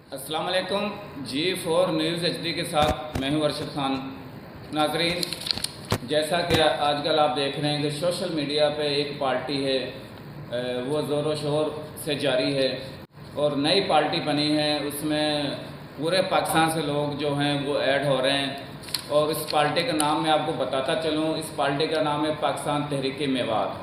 अस्सलाम वालेकुम। G4 news HD के साथ मैं हूं अरशद खान। नाजरीन, जैसा कि आजकल आप देख रहे हैं कि सोशल मीडिया पे एक पार्टी है, वो ज़ोर शोर से जारी है और नई पार्टी बनी है। उसमें पूरे पाकिस्तान से लोग जो हैं वो ऐड हो रहे हैं और इस पार्टी का नाम मैं आपको बताता चलूँ। इस पार्टी का नाम है पाकिस्तान तहरीक मेवात।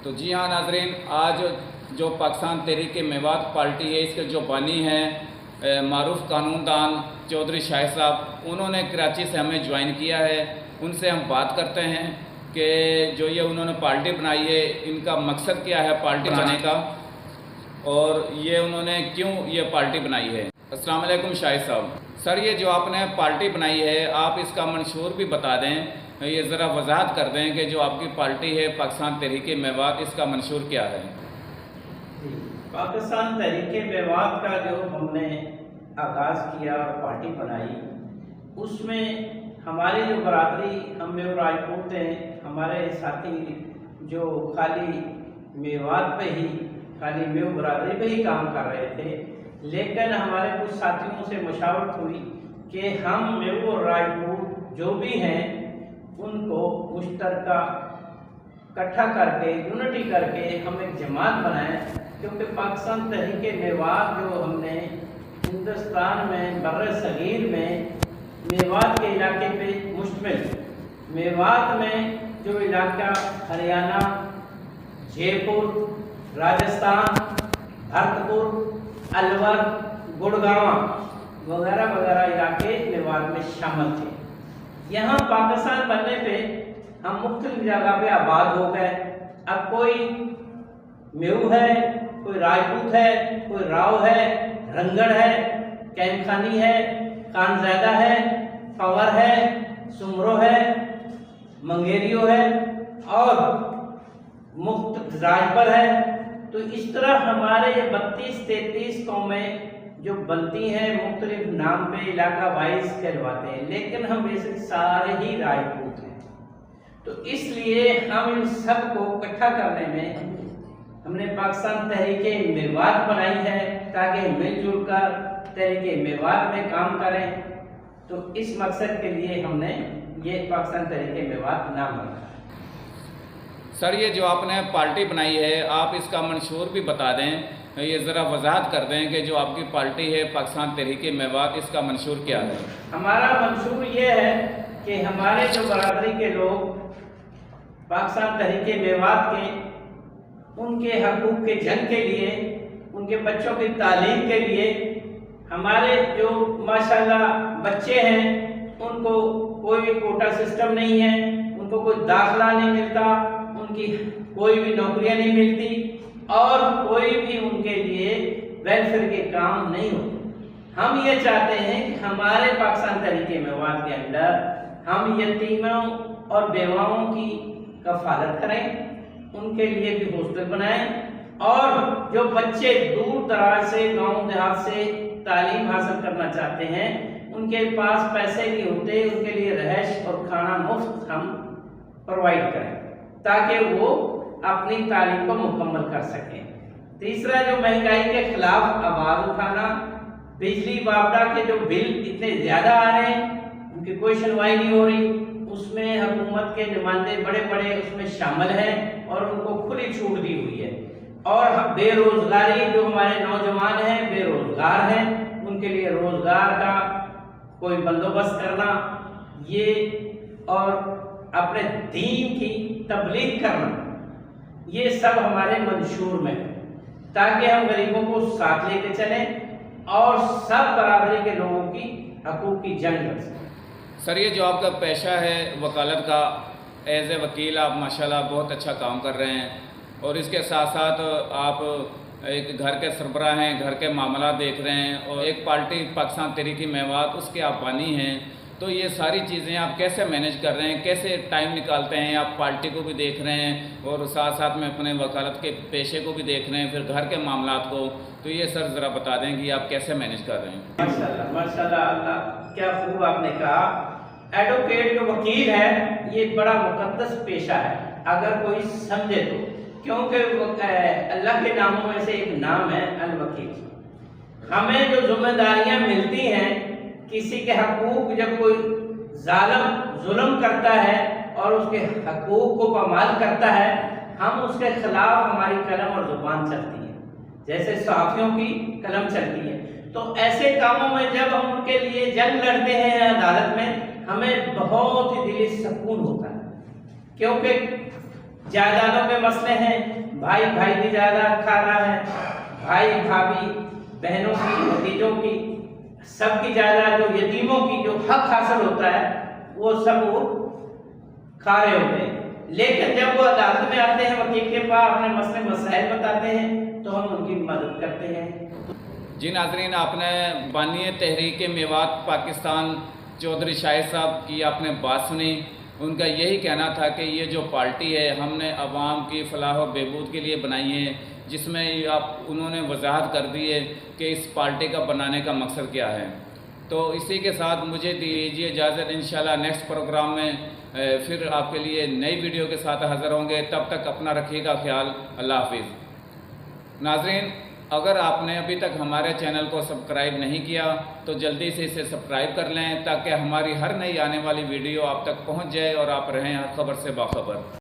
तो जी हाँ नाजरीन, आज जो पाकिस्तान तहरीक मेवात पार्टी है, इसके जो बानी हैं मारूफ कानूनदान चौधरी शाहिद साहब, उन्होंने कराची से हमें ज्वाइन किया है। उनसे हम बात करते हैं कि जो ये उन्होंने पार्टी बनाई है, इनका मकसद क्या है पार्टी बनाने का और ये उन्होंने क्यों ये पार्टी बनाई है। अस्सलाम वालेकुम शाहिद साहब। सर, ये जो आपने पार्टी बनाई है, आप इसका मंशूर भी बता दें, ये ज़रा वजाहत कर दें कि जो आपकी पार्टी है पाकिस्तान तहरीक मेवात, इसका मंशूर क्या है। पाकिस्तान तहरीक मेवात का जो हमने आगाज़ किया और पार्टी बनाई, उसमें हमारी जो बरादरी, हम में राजपूत हैं, हमारे साथी जो खाली मेवात पे ही, खाली मेव बरादरी पे ही काम कर रहे थे, लेकिन हमारे कुछ साथियों से मशावरत हुई कि हम मेव और राजपूत जो भी हैं उनको मुश्तरका इकट्ठा करके, यूनिटी करके हम एक जमात बनाएं। क्योंकि पाकिस्तान तहरीक मेवात जो हमने हिंदुस्तान में बर्र सगीर में मेवात के इलाके पे मुश्तमिल, मेवात में जो इलाका हरियाणा, जयपुर, राजस्थान, भरतपुर, अलवर, गुड़गांव वगैरह वगैरह इलाके मेवात में शामिल थे। यहाँ पाकिस्तान बनने पे हम मुख्तलिफ जगह पे आबाद हो गए। अब कोई मेऊ है, कोई राजपूत है, कोई राव है, रंगड़ है, कैमखानी है, कानज़ैदा है, फवर है, सुमरो है, मंगेरियो है और मुख्त राजबर है। तो इस तरह हमारे ये 32-33 कौमें जो बनती हैं मुख्तलिफ नाम पे इलाका वाइज कहलवाते हैं, लेकिन हम वैसे सारे ही राजपूत हैं। तो इसलिए हम इन सब को इकट्ठा करने में हमने पाकिस्तान तहरीक मेवात बनाई है, ताकि मिलजुल कर तहरीक मेवात में काम करें। तो इस मकसद के लिए हमने ये पाकिस्तान तहरीक मेवात नाम रखा। सर, ये जो आपने पार्टी बनाई है, आप इसका मंशूर भी बता दें, ये ज़रा वजाहत कर दें कि जो आपकी पार्टी है पाकिस्तान तहरीक मेवात, इसका मंशूर क्या है। हमारा मंशूर ये है कि हमारे जो बरादरी के लोग पाकिस्तान तहरीक मेवात के, उनके हकूक़ के जंग के लिए, उनके बच्चों की तालीम के लिए, हमारे जो माशाल्लाह बच्चे हैं उनको कोई भी कोटा सिस्टम नहीं है, उनको कोई दाखिला नहीं मिलता, उनकी कोई भी नौकरियां नहीं मिलती और कोई भी उनके लिए वेलफेयर के काम नहीं होते। हम ये चाहते हैं कि हमारे पाकिस्तान तहरीक मेवात के अंदर हम यतीमों और बेवाओं की कफालत करें, उनके लिए भी हॉस्टल बनाएं और जो बच्चे दूर दराज से, गांव देहात से तालीम हासिल करना चाहते हैं, उनके पास पैसे नहीं होते, उनके लिए रहश और खाना मुफ्त हम प्रोवाइड करें ताकि वो अपनी तालीम को मुकम्मल कर सकें। तीसरा, जो महंगाई के खिलाफ आवाज़ उठाना, बिजली बाबड़ा के जो बिल इतने ज़्यादा आ रहे हैं, उनकी कोई सुनवाई नहीं हो रही, उसमें हुकूमत के नुमाइंदे बड़े बड़े उसमें शामिल हैं और उनको खुली छूट दी हुई है। और बेरोजगारी, जो हमारे नौजवान हैं बेरोजगार हैं, उनके लिए रोजगार का कोई बंदोबस्त करना, ये और अपने दीन की तबलीग करना, ये सब हमारे मंशूर में है, ताकि हम गरीबों को साथ लेके चलें और सब बरादरी के लोगों की हकूक़ की जंग कर सकें। सर, ये जो आपका पेशा है वकालत का, एज ए वकील आप माशाल्लाह बहुत अच्छा काम कर रहे हैं और इसके साथ साथ आप एक घर के सरबराह हैं, घर के मामला देख रहे हैं और एक पार्टी पाकिस्तान तहरीक मेवात, उसके आप बानी हैं। तो ये सारी चीज़ें आप कैसे मैनेज कर रहे हैं, कैसे टाइम निकालते हैं? आप पार्टी को भी देख रहे हैं और साथ साथ में अपने वकालत के पेशे को भी देख रहे हैं, फिर घर के मामलात को। तो ये सर ज़रा बता दें कि आप कैसे मैनेज कर रहे हैं। माशाल्लाह माशाल्लाह, अल्लाह क्या खूब आपने कहा। एडवोकेट जो वकील है, ये बड़ा मुकद्दस पेशा है अगर कोई समझे तो, क्योंकि अल्लाह के नामों में से एक नाम है अल वकील। हमें जो जिम्मेदारियां मिलती हैं, किसी के हकूक जब कोई जालिम जुल्म करता है और उसके हकूक को पामाल करता है, हम उसके खिलाफ हमारी कलम और जुबान चलती है, जैसे सहाफ़ियों की कलम चलती है। तो ऐसे कामों में जब हम उनके लिए जंग लड़ते हैं अदालत में, हमें बहुत ही दिली सुकून होता है, क्योंकि जायदादों के मसले हैं, भाई भाई की जायदाद खा रहा है, भाई भाभी बहनों की, भतीजों की, सबकी जायदाद, जो यतीमों की जो हक हासिल होता है वो सब वो खा रहे होते हैं। लेकिन जब वो अदालत में आते हैं, वकील के पास अपने मसले मसाइल बताते हैं, तो हम उनकी मदद करते हैं। जी नाज़रीन, आपने बानी तहरीक मेवात पाकिस्तान चौधरी शाहिद साहब की आपने बात सुनी। उनका यही कहना था कि ये जो पार्टी है हमने अवाम की फलाह व बहबूद के लिए बनाई है, जिसमें उन्होंने वजाहत कर दी है कि इस पार्टी का बनाने का मकसद क्या है। तो इसी के साथ मुझे दीजिए इजाज़त, इंशाल्लाह नेक्स्ट प्रोग्राम में फिर आपके लिए नई वीडियो के साथ हाज़िर होंगे। तब तक अपना रखिएगा ख्याल। अल्लाह हाफिज़। नाज़रीन, अगर आपने अभी तक हमारे चैनल को सब्सक्राइब नहीं किया तो जल्दी से इसे सब्सक्राइब कर लें, ताकि हमारी हर नई आने वाली वीडियो आप तक पहुंच जाए और आप रहें हर खबर से बाखबर।